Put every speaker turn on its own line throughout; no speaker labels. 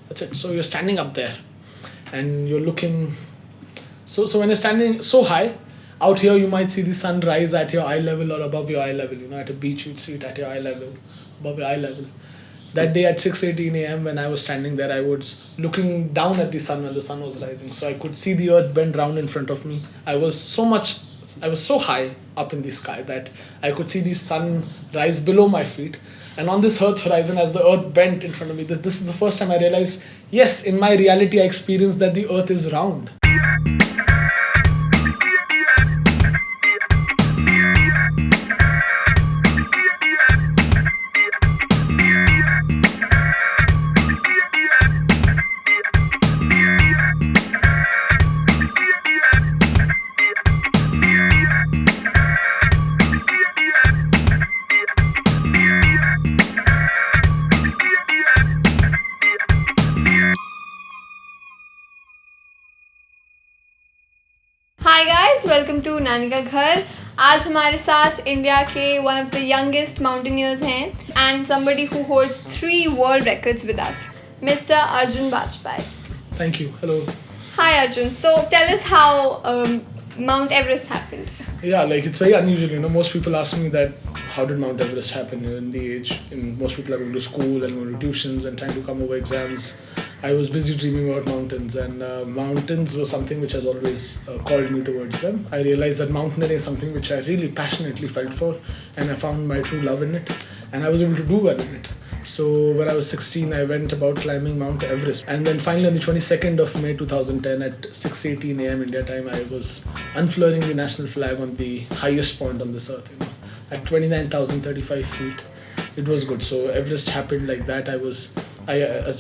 That's it. So you're standing up there, and you're looking. So when you're standing so high, out here you might see the sun rise at your eye level or above your eye level. At a beach you'd see it at your eye level, above your eye level. That day at 6:18 a.m. when I was standing there, I was looking down at the sun when the sun was rising. So I could see the earth bend round in front of me. I was so high up in the sky that I could see the sun rise below my feet. And on this earth's horizon, as the earth bent in front of me, this is the first time I realized, yes, in my reality, I experienced that the earth is round.
Hi guys, welcome to नानी का घर। आज हमारे साथ India के one of the youngest mountaineers हैं and somebody who holds 3 world records with us, Mr. Arjun Bajpai.
Thank you. Hello.
Hi Arjun. So tell us how Mount Everest happened.
Yeah, it's very unusual. Most people ask me that how did Mount Everest happen in the age. Most people are going to school and going to tuitions and trying to come over exams. I was busy dreaming about mountains, and mountains was something which has always called me towards them. I realized that mountaineering is something which I really passionately felt for, and I found my true love in it, and I was able to do well in it. So when I was 16, I went about climbing Mount Everest. And then finally on the 22nd of May 2010 at 6:18 a.m. India time, I was unfurling the national flag on the highest point on this earth, at 29,035 feet. It was good. So Everest happened like that. I was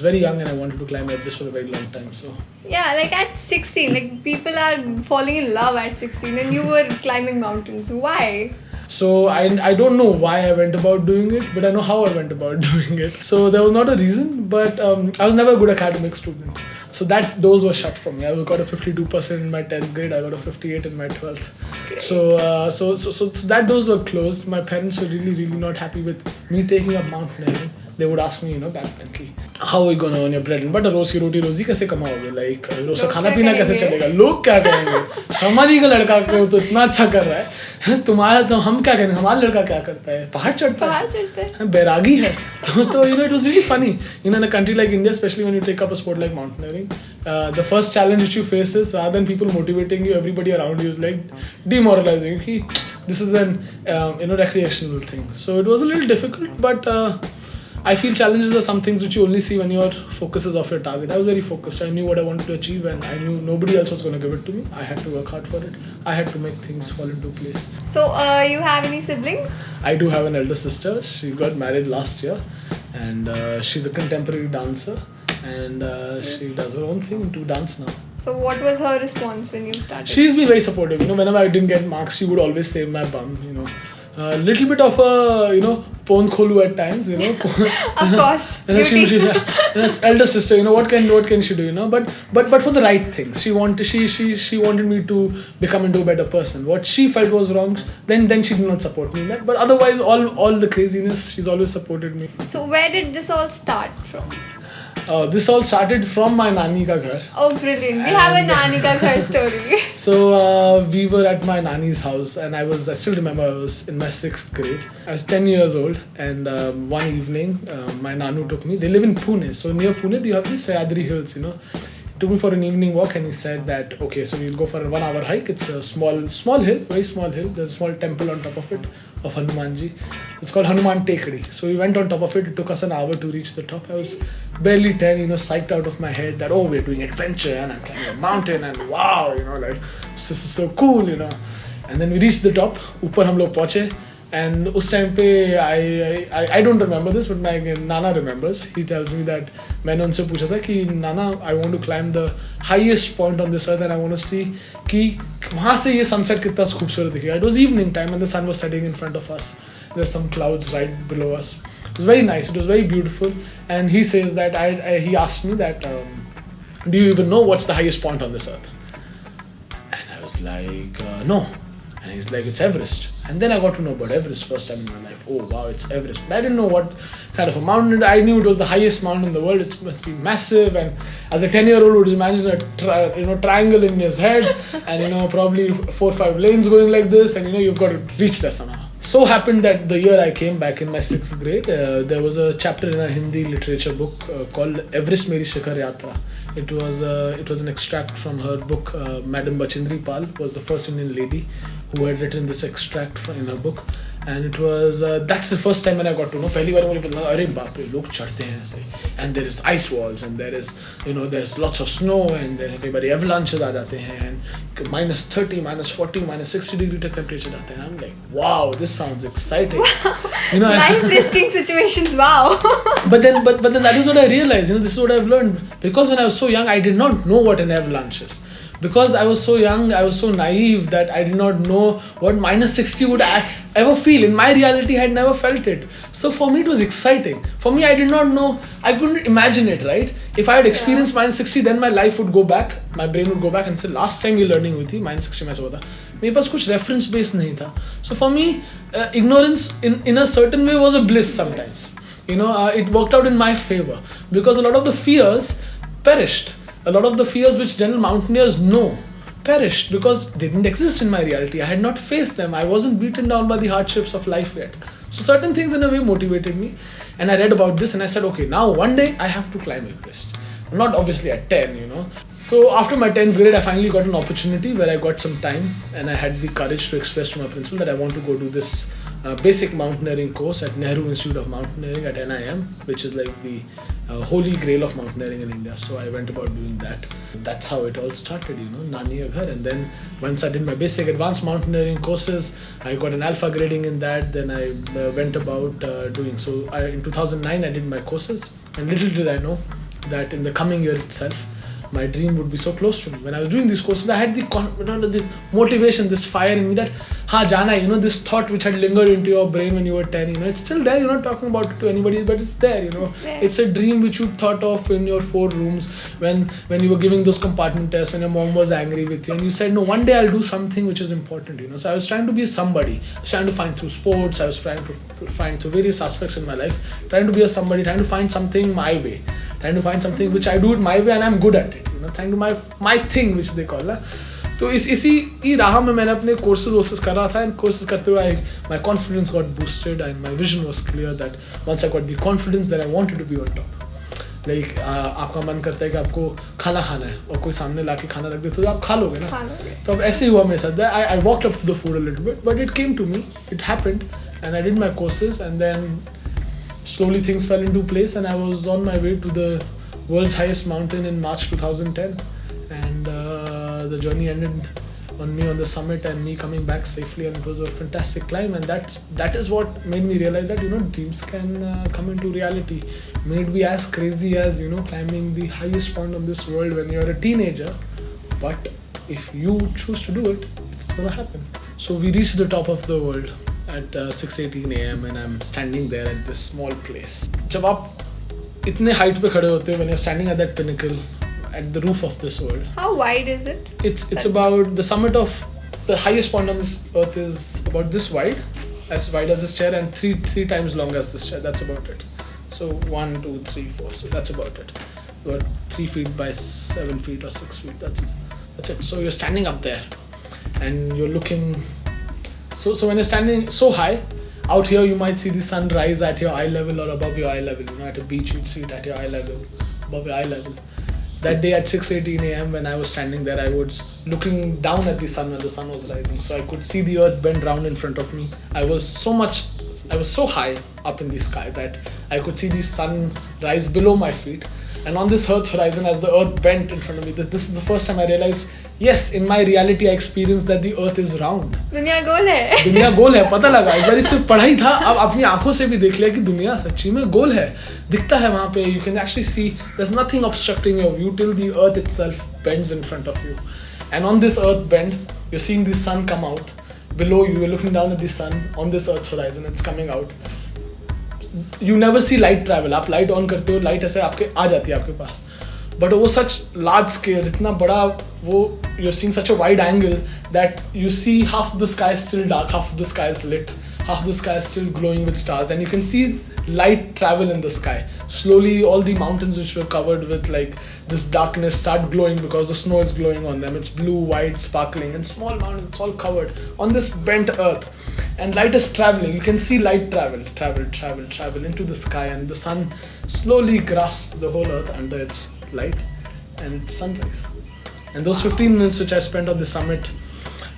very young and I wanted to climb Everest for a very long time. So
Yeah, like at 16, like people are falling in love at 16 and you were climbing mountains. Why?
So I don't know why I went about doing it, but I know how I went about doing it. So there was not a reason, but I was never a good academic student. So that doors were shut for me. I got a 52% in my 10th grade. I got a 58 in my 12th. So that doors were closed. My parents were really, really not happy with me taking up mountaineering. They would ask me, back then, ki, how are you going to earn your bread and butter? रोज की रोटी रोजी कैसे कमाओगे? रोज का खाना पीना कैसे चलेगा? लोग क्या कहेंगे? शर्मा जी का लड़का को तो इतना अच्छा कर रहा है, तुम्हारा तो हम क्या करेंगे? हमारा लड़का क्या करता है? पहाड़ चढ़ता है, बैरागी है. तो it was really funny. In a country like India, especially when you take up a sport like mountaineering, the first challenge which you face is, rather than people motivating you, everybody around you is like demoralizing. This is an recreational thing. So it was a little difficult, but I feel challenges are some things which you only see when your focus is off your target. I was very focused. I knew what I wanted to achieve, and I knew nobody else was going to give it to me. I had to work hard for it. I had to make things fall into place.
So you have any siblings?
I do have an elder sister. She got married last year, and she's a contemporary dancer, and she does her own thing to dance now.
So what was her response when you started?
She's been very supportive. Whenever I didn't get marks, she would always save my bum. Little bit of a pon kholu at times.
Of course.
Elder sister. What can she do? But for the right things. She wanted me to become into a better person. What she felt was wrong, then she did not support me in that. But otherwise, all the craziness, she's always supported me.
So where did this all start from?
This all started from my nani ka ghar.
Oh, brilliant. We have a nani ka ghar story.
So we were at my nani's house, and I still remember I was in my 6th grade. I was 10 years old, and one evening my nanu took me. They live in Pune. So near Pune, you have the Sayadri Hills, Took me for an evening walk, and he said that, okay, so we'll go for a 1-hour hike. It's a small hill, very small hill. There's a small temple on top of it, of Hanumanji. It's called Hanuman Tekadi. So we went on top of it. It took us an hour to reach the top. I was barely 10, psyched out of my head that, we're doing adventure, and I'm climbing a mountain, and wow, this is so cool, And then we reached the top. ऊपर हम लोग पहुंचे. And उस time पे I don't remember this, but my Nana remembers. He tells me that मैंने उनसे पूछा था कि Nana, I want to climb the highest point on this earth, and I want to see कि वहाँ से ये sunset कितना खूबसूरत दिखेगा. It was evening time and the sun was setting in front of us. There's some clouds right below us. It was very nice. It was very beautiful. And he says that he asked me that, do you even know what's the highest point on this earth? And I was like, no. And he's like, it's Everest. And then I got to know about Everest first time in my life. Oh wow, it's Everest. But I didn't know what kind of a mountain. I knew it was the highest mountain in the world. It must be massive. And as a 10-year-old would imagine a triangle in his head, and probably 4 or 5 lanes going like this, and you've got to reach there somehow. So happened that the year I came back in my 6th grade, there was a chapter in a Hindi literature book called Everest Meri Shikhar Yatra. It was an extract from her book. Madam Bachindri Pal was the first Indian lady who had written this extract in her book, and it was that's the first time when I got to know. पहली बार मुझे पता लगा, अरे बाप रे, लोग चढ़ते हैं ऐसे, and there is ice walls, and there is there's lots of snow, and there कई बार avalanches आ जाते हैं, and -30, -40, -60 degree तक temperature जाते हैं. I'm like, wow, this sounds exciting.
Life-risking situations, wow.
But then that is what I realized. This is what I've learned, because when I was so young, I did not know what an avalanche is. Because I was so young, I was so naive that I did not know what -60 would ever feel. In my reality, I had never felt it. So for me, it was exciting. For me, I did not know, I couldn't imagine it, right? If I had experienced -60, then my life would go back, my brain would go back and say, last time you're learning with you, -60 में ऐसा हुआ था. मेरे पास कुछ reference base नहीं था. So for me, ignorance in a certain way was a bliss sometimes. It worked out in my favor, because a lot of the fears perished. A lot of the fears which general mountaineers know perished because they didn't exist in my reality. I had not faced them. I wasn't beaten down by the hardships of life yet. So certain things in a way motivated me, and I read about this and I said, okay, now one day I have to climb Everest. Not obviously at 10, So after my 10th grade, I finally got an opportunity where I got some time, and I had the courage to express to my principal that I want to go do this basic mountaineering course at Nehru Institute of Mountaineering at NIM, which is like the holy grail of mountaineering in India. So I went about doing that. That's how it all started, Nani Ka Ghar. And then once I did my basic advanced mountaineering courses, I got an alpha grading in that. Then I went about doing. So in 2009, I did my courses, and little did I know that in the coming year itself, my dream would be so close to me. When I was doing these courses, I had this motivation, this fire in me that, jana, this thought which had lingered into your brain when you were 10, it's still there. You're not talking about it to anybody, but it's there,
It's there.
It's a dream which you thought of in your 4 rooms when you were giving those compartment tests, when your mom was angry with you, and you said, no, one day I'll do something which is important, So I was trying to be somebody. I was trying to find through sports, I was trying to find through various aspects in my life, trying to be a somebody, trying to find something my way. Trying to find something which I do it my way and I'm good at it, trying to my thing which they call that. तो इसी राह में मैंने अपने courses कर रहा था, and courses करते हुए my confidence got boosted and my vision was clear that once I got the confidence that I wanted to be on top. Like आपका मन करता है कि आपको खाना है और कोई सामने लाके खाना रख दे तो आप खा लोगे ना. तो अब ऐसे ही हुआ मेरे साथ. I walked up to the food a little bit, but it came to me, it happened, and I did my courses, and then slowly things fell into place, and I was on my way to the world's highest mountain in March 2010, and the journey ended on me on the summit and me coming back safely, and it was a fantastic climb, and that is what made me realize that dreams can come into reality. May it be as crazy as climbing the highest point on this world when you're a teenager, but if you choose to do it, it's gonna happen. So we reached the top of the world at 6:18 a.m. and I'm standing there at this small place. जब आप इतने height पे खड़े होते हो, when you're standing at that pinnacle, at the roof of this world.
How wide is it?
It's about the summit of the highest point on this earth is about this wide as this chair, and three times long as this chair. That's about it. So 1, 2, 3, 4. So that's about it. About 3 feet by 7 feet or 6 feet. That's it. So you're standing up there, and you're looking. So when you're standing so high, out here you might see the sun rise at your eye level or above your eye level. At a beach you'd see it at your eye level, above your eye level. That day at 6:18 a.m. when I was standing there, I was looking down at the sun when the sun was rising. So I could see the earth bend round in front of me. I was so high up in the sky that I could see the sun rise below my feet. And on this earth's horizon, as the earth bent in front of me, this is the first time I realized, yes, in my reality I experienced that the earth is round.
दुनिया गोल है.
दुनिया गोल है, पता लगा. इस बार सिर्फ पढ़ाई था, अब अपनी आंखों से भी देख लिया कि दुनिया सच्ची में गोल है. दिखता है वहाँ पे. You can actually see there's nothing obstructing your view till the earth itself bends in front of you. And on this earth bend, you're seeing the sun come out. Below you, you're looking down at the sun on this earth's horizon. It's coming out. You never see light travel. आप light on करते हो, light ऐसे आपके आ जाती है आपके पास. But वो सच large scale, इतना बड़ा you're seeing such a wide angle that you see half of the sky is still dark, half of the sky is lit, half of the sky is still glowing with stars, and you can see light travel in the sky. Slowly, all the mountains which were covered with like this darkness start glowing because the snow is glowing on them. It's blue, white, sparkling, and small mountains. It's all covered on this bent earth, and light is traveling. You can see light travel into the sky, and the sun slowly grasps the whole earth under its light, and it's sunrise. And those 15 minutes which I spent on the summit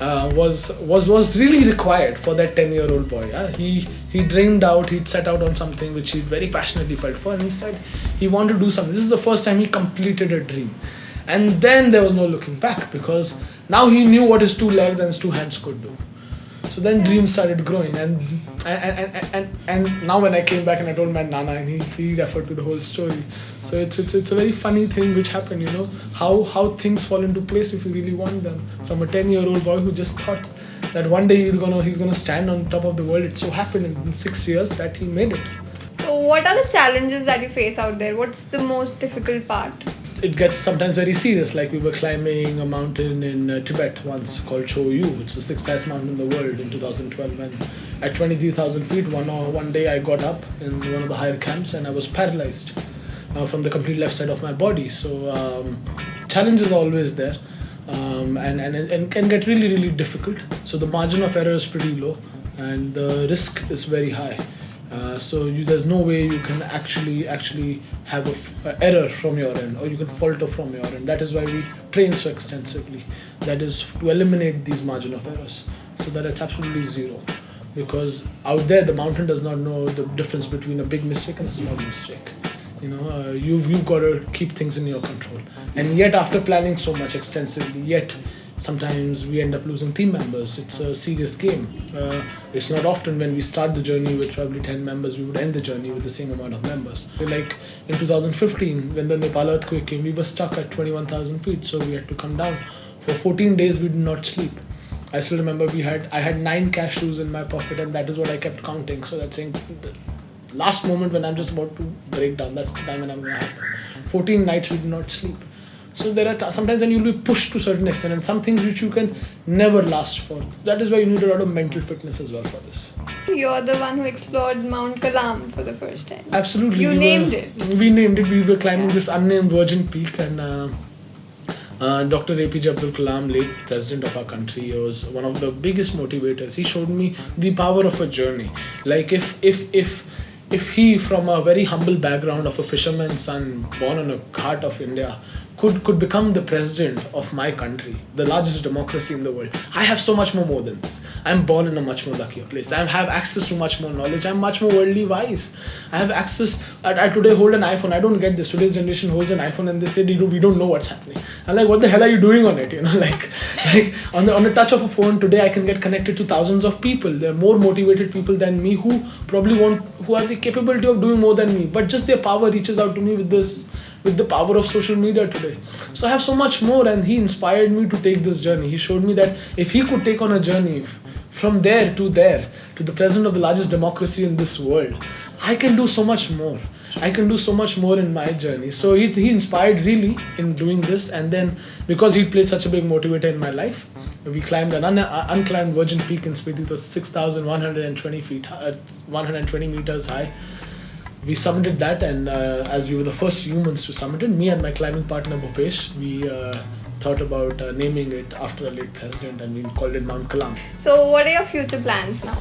was really required for that 10-year-old boy. Yeah? He dreamed out, he'd set out on something which he very passionately felt for, and he said he wanted to do something. This is the first time he completed a dream. And then there was no looking back, because now he knew what his 2 legs and his 2 hands could do. So then dreams started growing, and now when I came back and I told my Nana, and he referred to the whole story. So it's a very funny thing which happened, you know, how things fall into place if you really want them. From a 10-year-old boy who just thought that one day he's gonna stand on top of the world. It so happened in 6 years that he made it.
So what are the challenges that you face out there? What's the most difficult part?
It gets sometimes very serious. Like we were climbing a mountain in Tibet once called Cho Oyu. It's the 6th highest mountain in the world in 2012. And at 23,000 feet, one day I got up in one of the higher camps and I was paralyzed from the complete left side of my body. So challenge is always there, and can get really, really difficult. So the margin of error is pretty low and the risk is very high. There's no way you can actually have a error from your end, or you can falter from your end. That is why we train so extensively. That is to eliminate these margin of errors, so that it's absolutely zero. Because out there, the mountain does not know the difference between a big mistake and a small mistake. You know, you've got to keep things in your control. And yet, after planning so much extensively, sometimes we end up losing team members. It's a serious game. It's not often when we start the journey with probably 10 members, we would end the journey with the same amount of members. Like in 2015, when the Nepal earthquake came, we were stuck at 21,000 feet, so we had to come down. For 14 days, we did not sleep. I still remember I had 9 cashews in my pocket, and that is what I kept counting. So that's saying the last moment when I'm just about to break down, that's the time when I'm going to happen. 14 nights we did not sleep. So there are sometimes when you'll be pushed to a certain extent, and some things which you can never last for. That is why you need a lot of mental fitness as well for this.
You're the one who explored Mount Kalam for the first time.
Absolutely.
You named it.
We named it. We were climbing this unnamed virgin peak, and Dr. APJ Abdul Kalam, late president of our country, was one of the biggest motivators. He showed me the power of a journey. Like if he, from a very humble background of a fisherman's son born on a ghat of India, could become the president of my country, the largest democracy in the world. I have so much more than this. I'm born in a much more luckier place. I have access to much more knowledge. I'm much more worldly wise. I have access. I today hold an iPhone. I don't get this. Today's generation holds an iPhone and they say we don't know what's happening. I'm like, what the hell are you doing on it? You know, like on the touch of a phone today, I can get connected to thousands of people. There are more motivated people than me who have the capability of doing more than me, but just their power reaches out to me with the power of social media today. So I have so much more, and he inspired me to take this journey. He showed me that if he could take on a journey from there to the president of the largest democracy in this world, I can do so much more. I can do so much more in my journey. So he inspired really in doing this, and then because he played such a big motivator in my life, we climbed an unclimbed virgin peak in Spiti. It was 6,120 feet, 120 meters high. We summited that, and as we were the first humans to summit it, me and my climbing partner Bhupesh, we thought about naming it after a late president, and we called it Mount Kalam.
So what are your future plans now?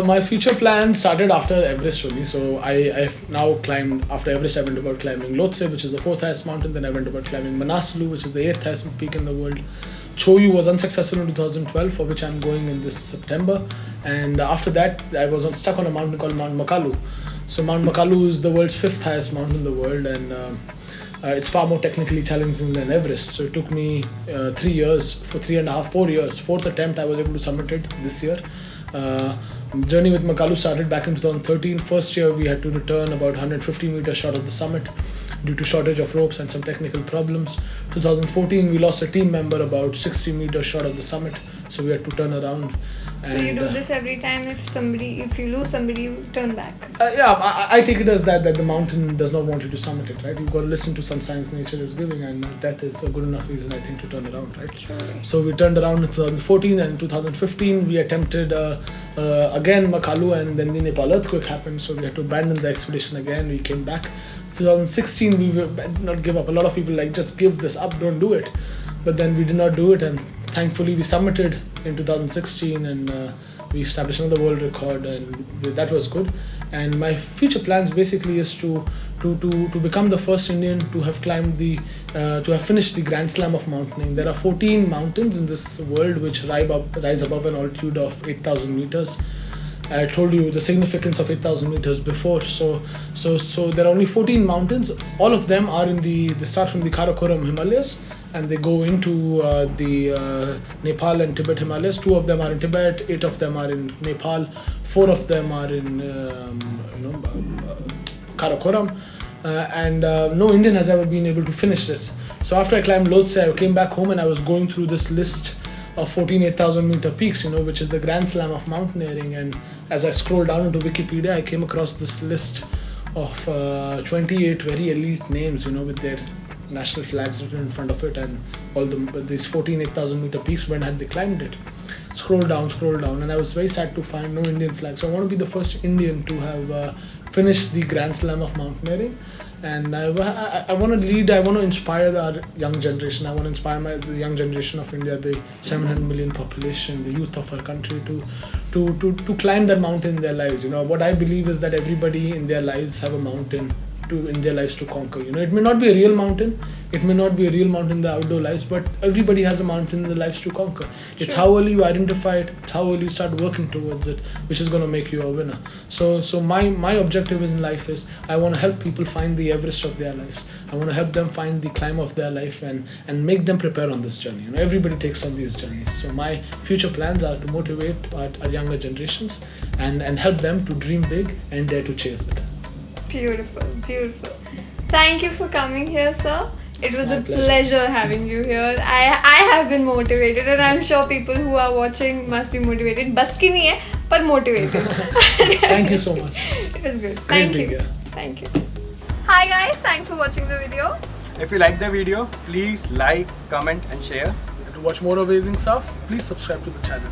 My future plans started after Everest only. So I've now climbed, after Everest I went about climbing Lhotse, which is the 4th highest mountain. Then I went about climbing Manaslu, which is the 8th highest peak in the world. Cho Oyu was unsuccessful in 2012, for which I'm going in this September. And after that I was stuck on a mountain called Mount Makalu. So Mount Makalu is the world's 5th highest mountain in the world, and it's far more technically challenging than Everest. So it took me 3 years, for 4 years. 4th attempt I was able to summit it this year. Journey with Makalu started back in 2013. First year we had to return about 150 meters short of the summit due to shortage of ropes and some technical problems. 2014 we lost a team member about 60 meters short of the summit, so we had to turn around.
So you do this every time if you lose somebody, you turn back.
I take it as that the mountain does not want you to summit it, right? You've got to listen to some signs nature is giving, and that is a good enough reason, I think, to turn around, right?
Sure.
So we turned around in 2014, and in 2015 we attempted again Makalu, and then the Nepal earthquake happened, so we had to abandon the expedition again. We came back. 2016 we did not give up. A lot of people just give this up, don't do it, but then we did not do it, and thankfully we summited in 2016, and we established another world record, and that was good. And my future plans basically is to become the first Indian to have climbed to have finished the Grand Slam of mountaineering. There are 14 mountains in this world which rise above an altitude of 8,000 meters. I told you the significance of 8,000 meters before. So there are only 14 mountains. All of them are they start from the Karakoram Himalayas, and they go into the Nepal and Tibet Himalayas. 2 of them are in Tibet, 8 of them are in Nepal, 4 of them are in Karakoram, and no Indian has ever been able to finish it. So after I climbed Lhotse, I came back home and I was going through this list of 14 8,000 meter peaks, which is the Grand Slam of mountaineering. And as I scrolled down into Wikipedia, I came across this list of 28 very elite names, with their national flags written in front of it, and all these 14 8,000 meter peaks, when had they climbed it. Scroll down, and I was very sad to find no Indian flag. So I want to be the first Indian to have finished the Grand Slam of mountaineering. And I want to lead, I want to inspire our young generation. I want to inspire the young generation of India, the 700 million population, the youth of our country, to climb that mountain in their lives. What I believe is that everybody in their lives have a mountain in their lives to conquer. It may not be a real mountain, in the outdoor lives, but everybody has a mountain in their lives to conquer. Sure. It's how early you identify it, it's how early you start working towards it, which is going to make you a winner. So my objective in life is I want to help people find the Everest of their lives. I want to help them find the climb of their life, and make them prepare on this journey. Everybody takes on these journeys. So my future plans are to motivate our younger generations and help them to dream big and dare to chase it.
Beautiful. Thank you for coming here, sir. It was a pleasure having you here. I have been motivated, and I'm sure people who are watching must be motivated. Bas ki nahi hai, but motivated.
Thank you so much.
It was good. Thank you. Hi guys, thanks for watching the video.
If you like the video, please like, comment and share.
To watch more amazing stuff, please subscribe to the channel.